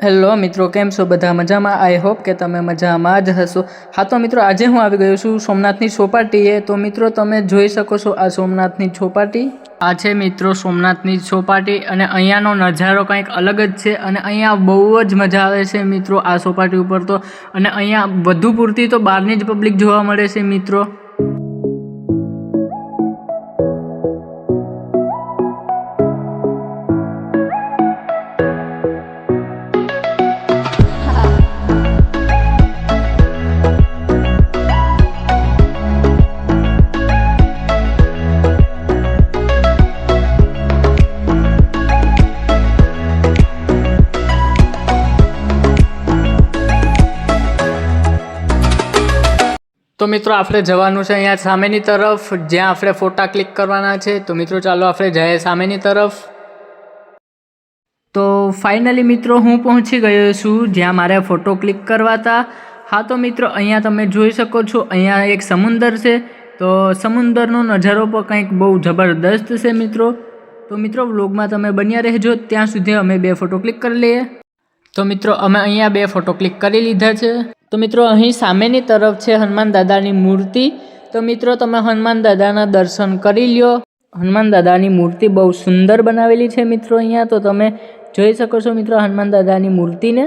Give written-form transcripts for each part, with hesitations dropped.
Hello મિત્રો, કેમ છો બધા? મજામાં? આઈ હોપ કે તમે મજામાં જ હશો। હા તો મિત્રો, આજે હું આવી ગયો છું સોમનાથની ચોપાટીએ। તો મિત્રો, તમે જોઈ શકો છો આ સોમનાથની ચોપાટી। આ છે મિત્રો સોમનાથની ચોપાટી અને અહીંયાનો નજારો કંઈક અલગ જ છે અને અહીંયા બહુ જ મજા આવે છે મિત્રો આ ચોપાટી ઉપર તો। અને અહીંયા વધુ પૂરતી તો બહારની જ પબ્લિક જોવા મળે છે મિત્રો। તો મિત્રો, આપણે જવાનું છે અહીંયા સામેની તરફ, જ્યાં આપણે ફોટા ક્લિક કરવાના છે। તો મિત્રો ચાલો આપણે જઈએ સામેની તરફ। તો ફાઇનલી મિત્રો, હું પહોંચી ગયો છું જ્યાં મારે ફોટો ક્લિક કરવા હતા। હા તો મિત્રો, અહીંયા તમે જોઈ શકો છો, અહીંયા એક સમુંદર છે। તો સમુંદરનો નજારો પણ કંઈક બહુ જબરદસ્ત છે મિત્રો। તો મિત્રો, વ્લોગમાં તમે બન્યા રહેજો, ત્યાં સુધી અમે 2 ફોટો ક્લિક કરી લઈએ। તો મિત્રો, અમે અહીંયા 2 ફોટો ક્લિક કરી લીધા છે। તો મિત્રો, અહીં સામેની તરફ છે હનુમાન દાદાની મૂર્તિ। તો મિત્રો, તમે હનુમાન દાદાના દર્શન કરી લ્યો। હનુમાન દાદાની મૂર્તિ બહુ સુંદર બનાવેલી છે મિત્રો। અહીંયા તો તમે જોઈ શકો છો મિત્રો હનુમાન દાદાની મૂર્તિને।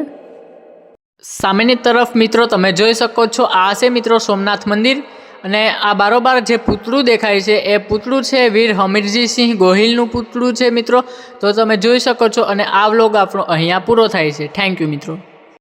સામેની તરફ મિત્રો તમે જોઈ શકો છો, આ છે મિત્રો સોમનાથ મંદિર। અને આ બારોબાર જે પૂતળું દેખાય છે એ પૂતળું છે વીર હમીરજીસિંહ ગોહિલનું પૂતળું છે મિત્રો। તો તમે જોઈ શકો છો અને આ વ્લોગ આપણો અહીંયા પૂરો થાય છે। થેન્ક યુ મિત્રો।